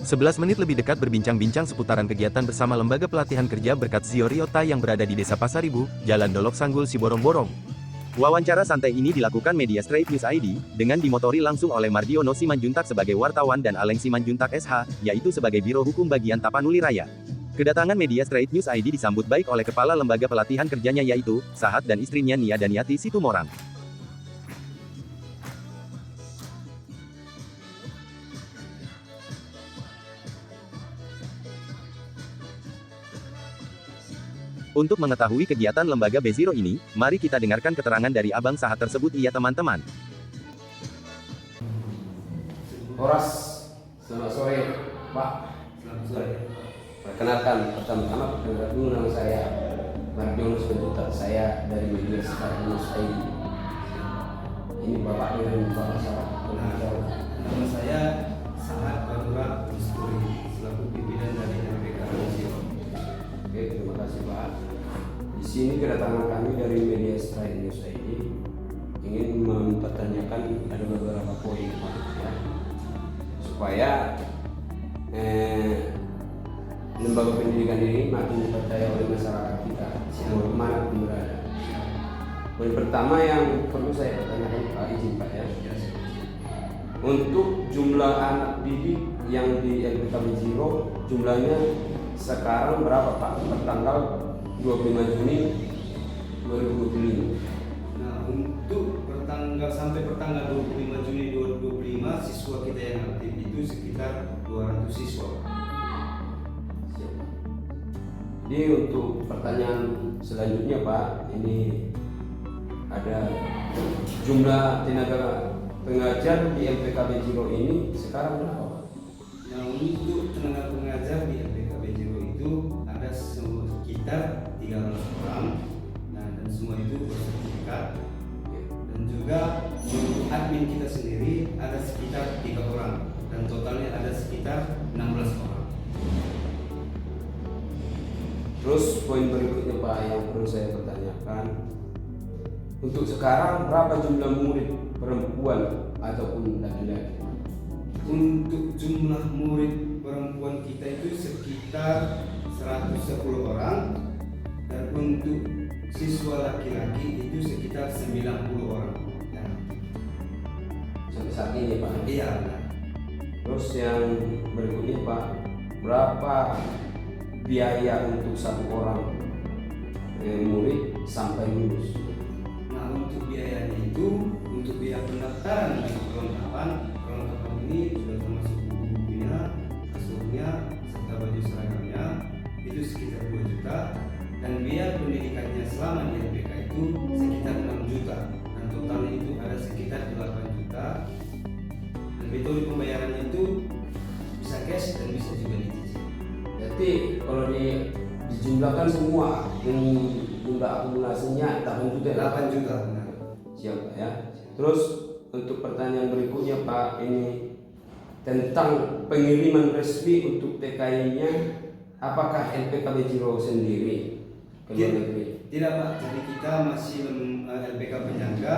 11 menit lebih dekat berbincang-bincang seputaran kegiatan bersama Lembaga Pelatihan Kerja Berkat Zio Ryota yang berada di Desa Pasaribu, Jalan Dolok Sanggul Siborong-Borong. Wawancara santai ini dilakukan media Straight News ID, dengan dimotori langsung oleh Mardiono Simanjuntak sebagai wartawan dan Aleng Simanjuntak SH, yaitu sebagai Biro Hukum Bagian Tapanuli Raya. Kedatangan media Straight News ID disambut baik oleh Kepala Lembaga Pelatihan Kerjanya yaitu, Sahat dan istrinya Nia Daniati Situmorang. Untuk mengetahui kegiatan lembaga B0 ini, mari kita dengarkan keterangan dari Abang Sahat tersebut iya teman-teman. Horas, selamat sore Pak. Selamat sore. Perkenalkan, pertama-tama perkenalkan dulu nama saya Mardiono Simanjuntak, saya dari media Straight News ID. Ini Bapak dengan Bapak Sahat. Nama saya Sahat Badura Misturi, selaku pimpinan dari LPK Zio. Oke, terima kasih Pak. Di sini kedatangan kami dari media Straight News ID ingin mempertanyakan ada beberapa poin Pak, ya, supaya lembaga pendidikan ini makin dipercaya oleh masyarakat kita semua mana pun berada. Poin pertama yang perlu saya pertanyakan Pak, izin Pak ya. Untuk jumlah anak didik yang di LPKB Ziro jumlahnya sekarang berapa Pak? Pertanggal 25 Juni 2025. Nah, untuk sampai pertanggal 25 Juni 2025 siswa kita yang aktif itu sekitar 200 siswa. Jadi untuk pertanyaan selanjutnya Pak, ini ada jumlah tenaga pengajar di LPKB Ziro ini sekarang berapa Pak? Nah, untuk tenaga pengajar di LPKB Ziro itu ada sekitar 13 orang, nah, dan semua itu bersertifikat. Dan juga untuk admin kita sendiri ada sekitar 3 orang, dan totalnya ada sekitar 16 orang. Terus poin berikutnya Pak yang perlu saya pertanyakan, untuk sekarang berapa jumlah murid perempuan ataupun laki-laki? Untuk jumlah murid perempuan kita itu sekitar 110 orang, dan untuk siswa laki-laki itu sekitar 90 orang. Nah, Sampai saat ini Pak. iya, nah. Terus yang berikutnya Pak, berapa biaya untuk satu orang murid sampai lulus? Nah, untuk biayanya itu, untuk biaya pendaftaran dan perlengkapan ini sudah termasuk buku-bukunya, kasurnya, serta baju seragamnya itu sekitar 2 juta, dan biaya pendidikannya selama di LPK itu sekitar 6 juta, dan totalnya itu ada sekitar 8 juta. Dan metode pembayarannya itu bisa cash dan bisa juga dicicil. Jadi kalau dijumlahkan semua dengan jumlah akumulasinya 8 juta. 8 juta, benar. Siap Pak ya. Terus untuk pertanyaan berikutnya Pak, ini tentang pengiriman resmi untuk TKI-nya, apakah LPKB Ziro sendiri ke luar negeri? Tidak Pak, jadi kita masih LPK penyangga,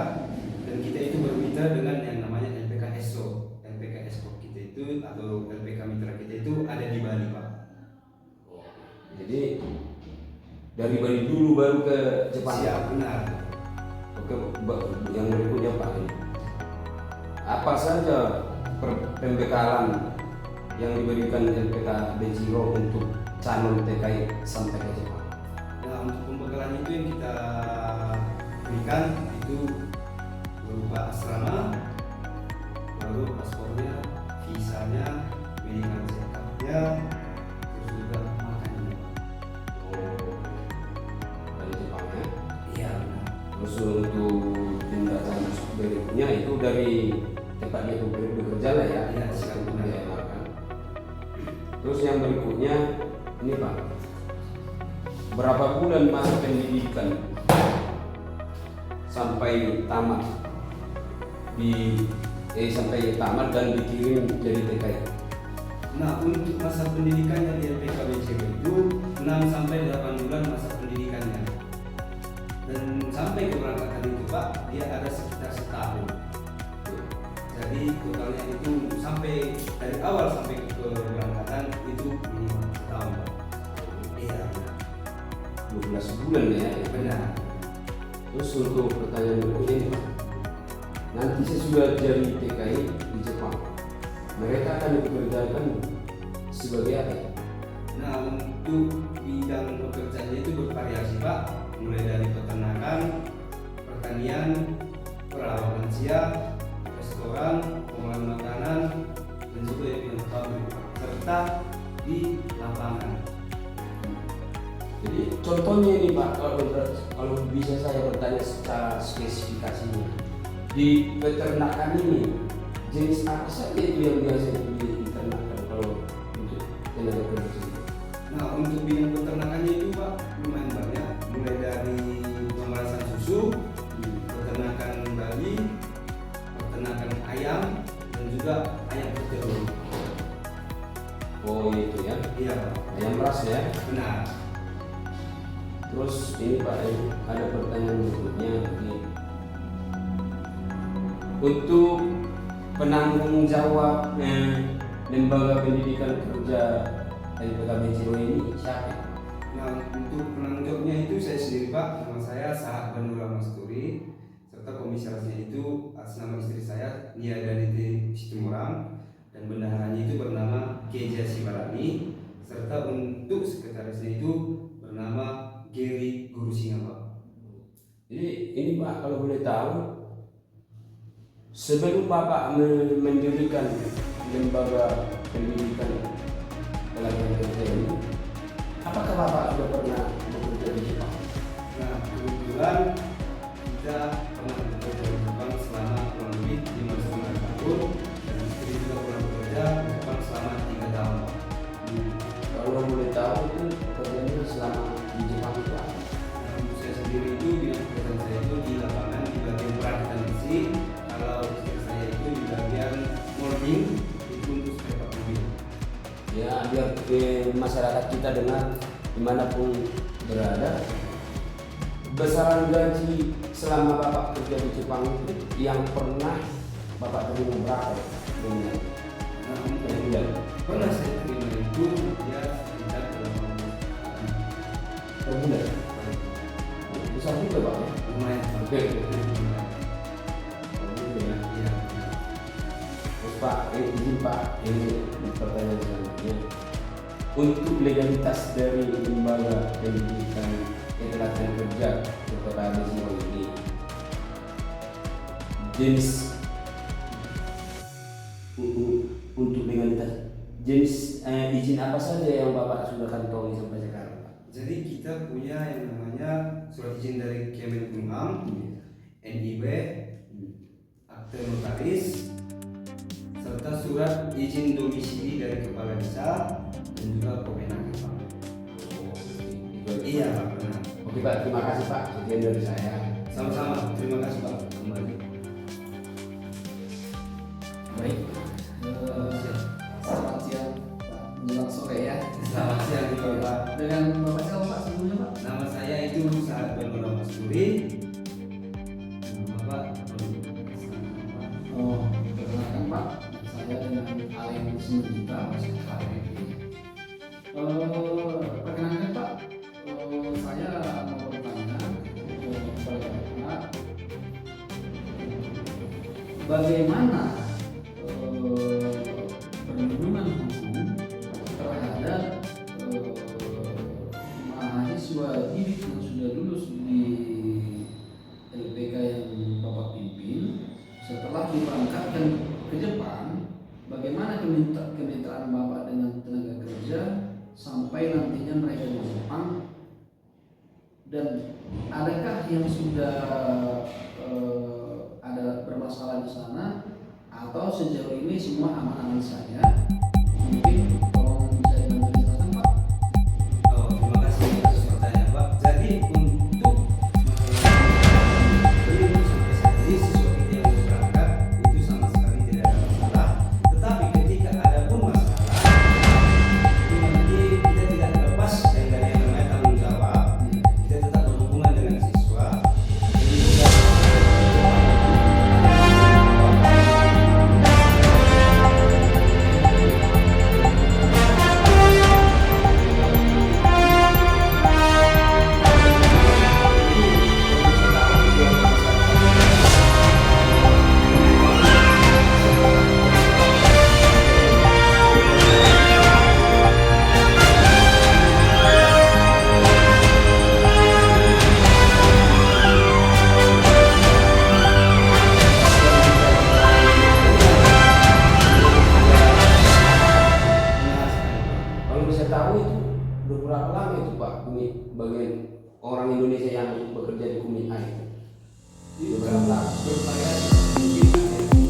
dan kita itu bermitra dengan yang namanya LPK ESO. LPK ESO kita itu atau LPK mitra kita itu ada di Bali Pak. Jadi dari Bali dulu baru ke Jepang. Siap, benar. Oke, yang berikutnya Pak, apa saja pembekalan yang diberikan LPKB Ziro untuk calon TKI sampai ke Jepang? Nah, untuk pembekalan itu yang kita berikan itu berupa asrama, baru paspornya, visanya, medical check-up-nya, terus juga makannya. Dari Jepang ya. Iya, benar. Terus untuk tindakan berikutnya itu dari tempat dia bekerja lah ya. Iya, siap, benar. Dia makan. Terus yang berikutnya ini Pak, berapa bulan masa pendidikan sampai tamat sampai tamat dan dikirim jadi TKI? Nah, untuk masa pendidikannya di LPKB Ziro itu 6 sampai 8 bulan masa pendidikannya. Dan sampai keberangkatan itu Pak, dia ada sekitar setahun. Jadi Jadi totalnya itu sampai dari awal sampai ke keberangkatan itu minimal setahun Pak. Iya benar. 12 bulan ya. Benar. Terus untuk pertanyaan berikutnya ini Pak, nanti saya sudah jadi TKI di Jepang, mereka akan dipekerjakan sebagai apa? Nah untuk bidang pekerjaannya itu bervariasi Pak, mulai dari peternakan, pertanian, perawatan lansia, restoran, pengolahan makanan, dan juga di bidang pabrik serta di lapangan. Jadi contohnya ini Pak, kalau bisa saya bertanya secara spesifikasinya, di peternakan ini jenis apa saja itu yang biasa diternakan kalau untuk tenaga kerja? Nah untuk bidang peternakannya itu Pak lumayan banyak, mulai dari pemerasan susu, peternakan babi, peternakan ayam, dan juga ayam petelur. Oh itu ya, Iya Pak. ayam ras ya. Benar. Terus ini Pak, ada pertanyaan berikutnya ini. Untuk penanggung jawab lembaga pendidikan kerja LPKB Ciroy ini siapa? Nah untuk penanggung jawabnya itu saya sendiri Pak, nama saya Sahat Banura Masturi, serta komisarisnya itu atas nama istri saya Nia Daniti Situmorang, dan bendaharanya itu bernama Keja Sibarani, serta untuk sekretarisnya itu bernama Geri Guru Singa Pak. Jadi ini Pak, kalau boleh tahu, sebelum Bapak mendirikan lembaga pendidikan tenaga kerja ini, apakah Bapak sudah pernah bekerja di Jepang? Nah kebetulan kita pernah bekerja di Jepang selama kurang lebih 5,5 tahun, dan istri juga pernah bekerja di Jepang selama 3 tahun Pak. Kalau boleh tahu itu pekerjaannya selama di Jepang itu apa? Untuk saya sendiri itu bidang pekerjaan saya itu di lapangan di bagian perakitan besi. Kalau istri saya itu di bagian molding, itu untuk spare part mobil. Ya biar masyarakat kita dengar dimanapun berada, besaran gaji selama Bapak kerja di Jepang itu yang pernah Bapak terima berapa? Dengan Nah untuk bulan pernah saya terima itu dia sekitar 8 per bulan. Besar juga Pak ya? lumayan. Oke. Lumayan. Ya. Iya. Terus Pak, izin Pak, ini pertanyaan selanjutnya. Untuk legalitas dari lembaga pendidikan ketenagaan kerja PKB Ciroy ini, jenis untuk legalitas jenis izin apa saja yang Bapak sudah kantongi sampai sekarang Pak? Jadi kita punya yang namanya surat izin dari Kemenkumham, NIB, akte notaris, serta surat izin domisili dari kepala desa dan juga Kemenaker Pak. Iya Pak, benar. Oke Pak, terima kasih Pak. Sekian dari saya. Sama-sama, terima kasih Pak. Kembali. Baik. Selamat siang Pak, menjelang sore ya. Selamat siang juga Pak. Dengan Bapak siapa Pak sebelumnya Pak? Nama saya itu Sahat Banura Masturi. Bapak Oh, perkenalkan Pak, saya dengan Aleng Simanjuntak, masih HPP. Perkenalkan Pak, saya mau bertanya kepada Bapak, bagaimana perlindungan hukum terhadap mahasiswa didik yang sudah lulus di LPK yang Bapak pimpin setelah diberangkatkan ke Jepang, bagaimana kemitraan Bapak dengan tenaga kerja sampai nantinya mereka di Jepang, dan adakah yang sudah ada bermasalah di sana atau sejauh ini semua aman-aman saja? Mungkin tolong bisa dibantu dijelaskan Pak. Oh, terima kasih atas pertanyaan Pak. Jadi untuk belum sampai saat ini siswa kita yang berangkat itu sama sekali tidak ada masalah. Tetapi ketika ada pun masalah, itu nanti kita tidak lepas dari yang namanya tanggung jawab. Kita tetap berhubungan dengan siswa. Jadi juga berapa lama itu Pak Kumit bagian orang Indonesia yang bekerja di Kumit A itu? Itu kan bervariasi mungkin ada